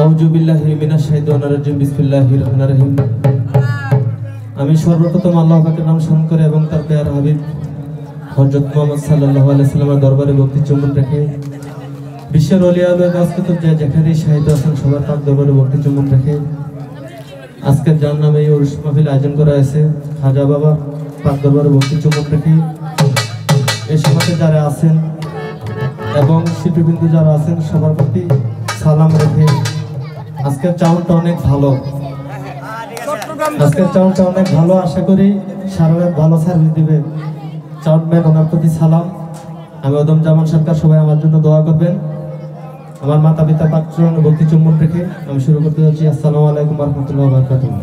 আউযুবিল্লাহি মিনাশ শাইতানির রাজিম বিসমিল্লাহির রহমানির রহিম। আমি সর্বপ্রথম আল্লাহ পাকের নাম স্মরণ করে এবং তার প্রিয় হাবিব হযরত মুহাম্মদ সাল্লাল্লাহু আলাইহি সাল্লামের দরবারে ভক্তি চুম্বন রেখে বিশ্বের ওলিয়া আল্লাহর কাছে তো যেখানেই শাহিদ আছেন সবার পাক দরবারে ভক্তি চুম্বন রেখে আজকের যার নামে এই উরুস মাহফিল আয়োজন করা হয়েছে খাজা বাবা পাক দরবারে ভক্তি চুম্বন রেখে এই সমাজে যারা আছেন এবং শিল্পীবৃন্দ যারা আছেন সবার প্রতি সালাম রেখে আজকের চাউনটা অনেক ভালো, আজকের চাউনটা অনেক ভালো। আশা করি সারা রাত ভালো সার্ভিস দিবে চাউনম্যান, ওনার প্রতি সালাম। আমি ওদম জামান সরকার, সবাই আমার জন্য দোয়া করবেন। আমার মাতা পিতা পাক চরণে ভক্তি চুম্বন রেখে আমি শুরু করতে যাচ্ছি। আসসালামু আলাইকুম ওয়া রাহমাতুল্লাহি ওয়া বারাকাতুহু।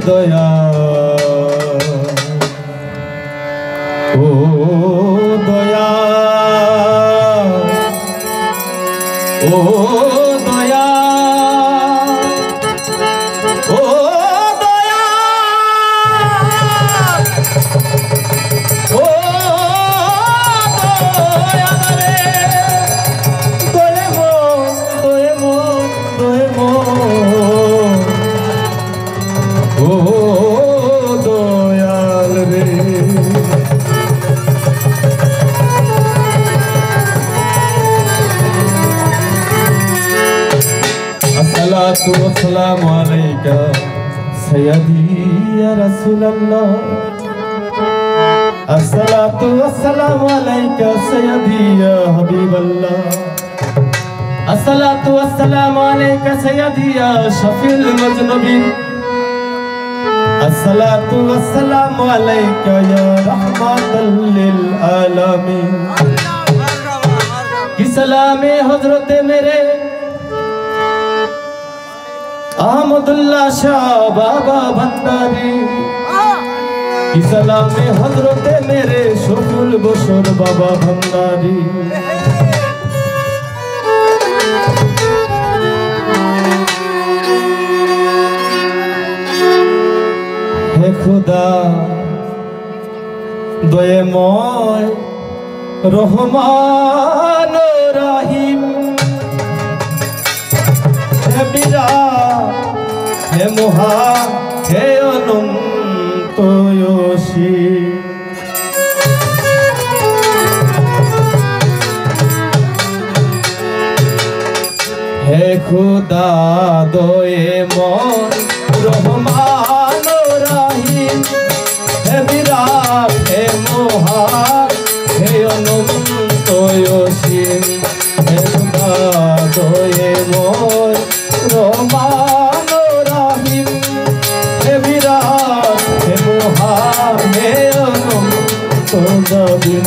দয়া ও দয়া ও দয়া ও দয়া ও দয়া রে দয়ে মো দয়ে মো দয়ে মো ও দয়াল রে। আসসালাতু ওয়াসসালামু আলাইকা সাইয়্যিদি ইয়া রাসূলুল্লাহ। আসসালাতু ওয়াসসালামু আলাইকা সাইয়্যিদি ইয়া হাবিবাল্লাহ। আসসালাতু ওয়াসসালামু আলাইকা সাইয়্যিদি ইয়া শাফিউল মুজনবিন। আসসালাতু ওয়াসসালামু আলাইকা ইয়া রাহমাতাল লিল আলামিন। কি সালামে হযরতে মেরে আহমদুল্লাহ শাহ বাবা ভান্ডারী। কি সালামে হযরতে মেরে শফিউল বশর বাবা ভান্ডারী। হে খুদা দয়াময় রহমান রহিম, হে বিরাট হে মহা হে অনন্ত অসীম। হে খুদা দয়াময় রহমান রহিম, হে বিরাট হে মহান হে অনন্ত অসীম। হে খুদা দয়াময় রহমান রহিম, হে বিরাট হে মহান হে অনন্ত অসীম।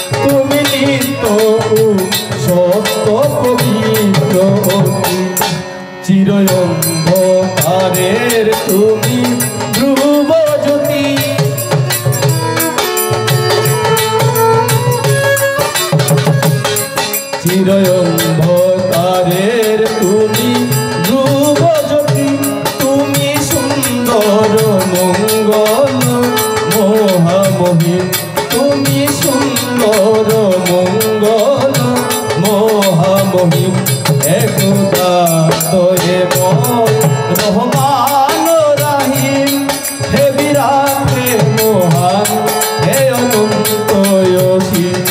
তুমি নিত্য সত্য পবিত্র চির অন্ধকারের তুমি ধ্রুব জ্যোতি। চির অন্ধকারের তুমি ধ্রুব জ্যোতি। তুমি সুন্দর মঙ্গল মহামহিম, তুমি সুন্দর মঙ্গল মহামহিম। হে খুদা দয়াময় রহমান রহিম, হে বিরাট হে মহান হে অনন্ত অসীম।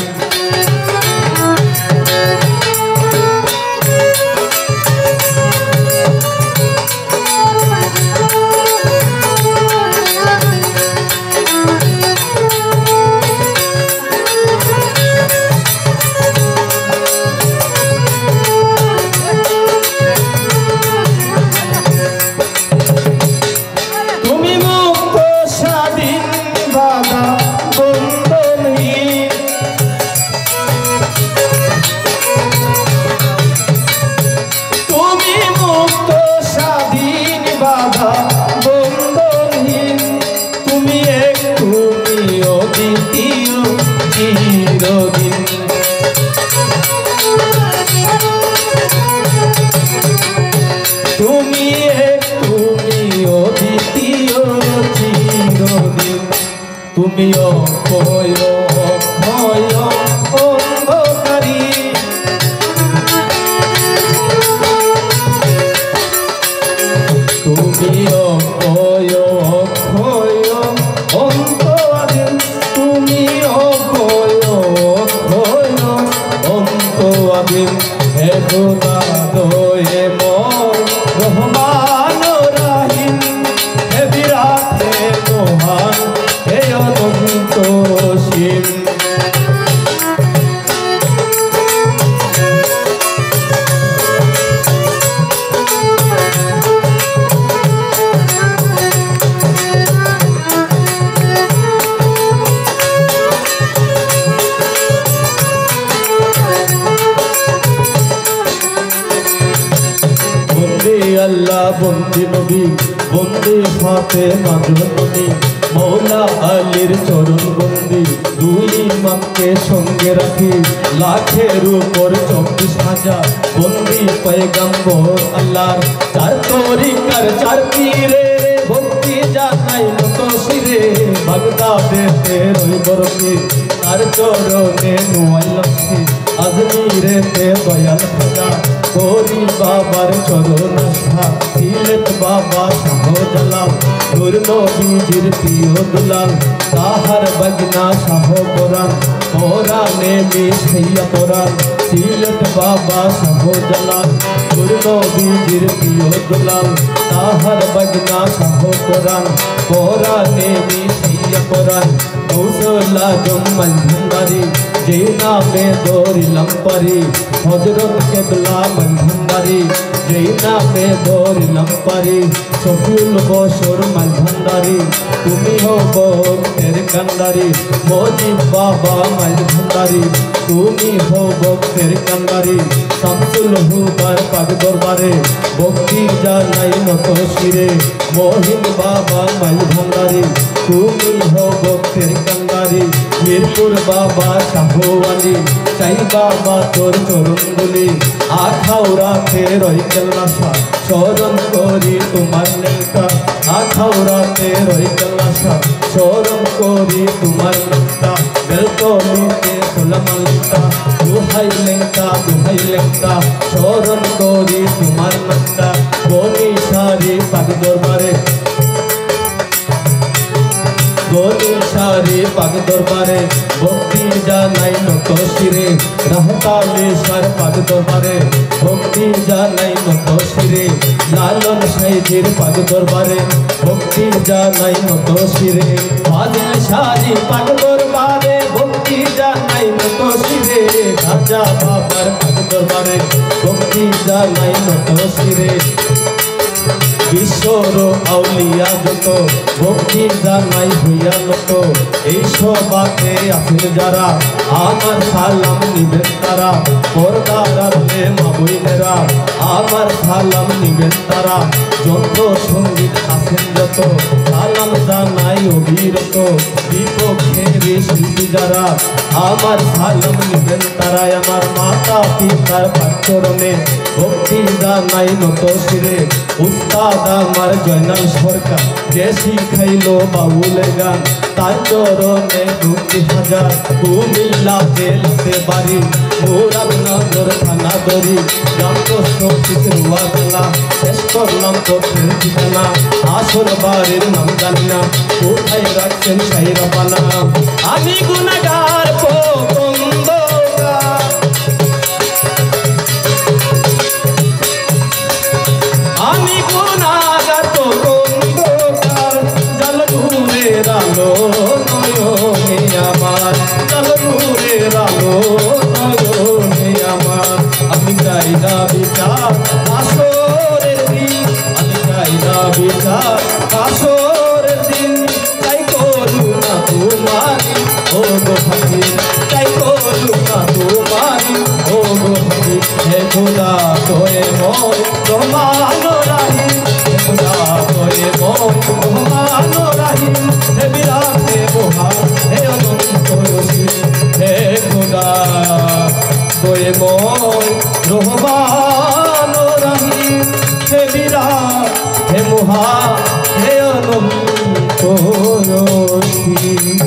চিরদিন। তুমি অদ্বিতীয় চিরদিন, তুমি অক্ষয় অক্ষয় অন্ধকারী, তুমি অক্ষয় অক্ষয় অন্তরাধীন, তুমি অক্ষয় অক্ষয় অন্তরাধীন। হে খোদা দয়ে মন রহমান রাহিম, হে বিরাট হে মহান হে অনন্ত অসীম। আল্লাহ বন্দে নবী বন্দে ফাতেমা জননী, মৌলা আলীর চরণ বন্দি, দুই ইমামকে সঙ্গে রাখি, লাখের উপর 24,000 বন্দি পয়গম্বর আল্লাহর। চার তরিকার চার পীরে ভক্তি জানাই নত শিরে, বাগদাদেতে রই বরফে তার চরণে নোয়াই লক্ষ্মী, আজমিরেতে দয়াল খাজা গরি বাবার চরণ আস্থা, সিলেট বাবা শাহজালাল নূর নবীজির প্রিয় দুলাল, তাহার বাগনা শাহ কোরআন কোরআনে মিশাইয়া কোরআন, সিলেট বাবা শাহজালাল নূর নবীজির প্রিয় দুলাল, তাহার বাগনা শাহ কোরআন কোরআনে মিশাইয়া কোরআন। কৌশলা জম্মাল ভান্ডারি যে নামে দৌড়িলাম পারি, হযরত কেবলা ভান্ডারি যে নামে দৌড়িলাম পারি, সফুল বসর মাল ভান্ডারি তুমি হো ভক্তের কান্ডারি, মজিব বাবা মাল ভান্ডারি তুমি হো ভক্তের কান্ডারি, শামসুল হুদার পাক দরবারে ভক্তি জানাই নত শিরে, মহিন বাবা মাল ভান্ডারি তুমি হো ভক্তের কান্ডারি, মিরপুর বাবা শাহওয়ালি চাই বাবা তোর চরণ দুলি, আখাউড়াতে রই কেল্লাসা স্মরণ করি তোমার নেতা, আখাউড়াতে রই কেল্লাসা স্মরণ করি তোমার নেতা, বেলতলিতে সোলামালিতা দুহাই লেংটা স্মরণ করি তোমার নেতা, বনিশারি পাক দরবারে বনিশারি পাক দরবারে ভক্তি জানাই নত শিরে, রাহতালেশ্বর পাক দরবারে ভক্তি জানাই নত শিরে, লালন সাইজির পাক দরবারে ভক্তি জানাই নত শিরে, ফাজিল শাহজি পাক দরবারে ভক্তি জানাই নত শিরে, খাজা বাবার পাক দরবারে ভক্তি জানাই নত শিরে, বিশ্বর আউলিয়া যত ভক্তি জানাই হইয়া নত, এই সবাতে আছেন যারা আমার সালাম নিবেন তারা, পর্দার মা বইনেরা আমার সালাম নিবেন তারা, যত সঙ্গীত আছেন যত সালাম জানাই অবিরত, বিপক্ষের শিল্পী যারা আমার সালাম নিবেন তারা, আমার মাতা পিতার পাচরণে ভক্তি জানাই নত শিরে, উস্তাদ আমার জয়নাল সরকার যে শিখাইলো বাউলের গান, তার চরণে 20,000 কুমিল্লা জেলতে বাড়ি, মুরাদনগর থানা দড়ি, রামকৃষ্ণ শিশুয়াতলা শেষ করলাম পথের ঠিকানা, আসল বাড়ির নাম জানি না কোথায় রাখছেন সাইরা পানা, আমি গুনাহগার আমি গুনাহগার অন্ধকার, জল নূরের আলো নয়নে আমার, জল নূরের আলো নয়নে আমার, আমি চাই না বিচার আসরের দিন, আমি চাই না বিচার আসরের দিন, তাই করুণা তোমারি ও গো ফকির, তাই করুণা তোমারি ও গো ফকির, হে খোদা তোরে মন রহমান রাহিম, হে খোদা তোরে মন রহমান রাহিম, হে বিরাট হে মহান হে অনন্ত অসীম, হে করুণাময় রহমান ও রহিম হে বিরাট হে মহা হে অনন্ত অসীম।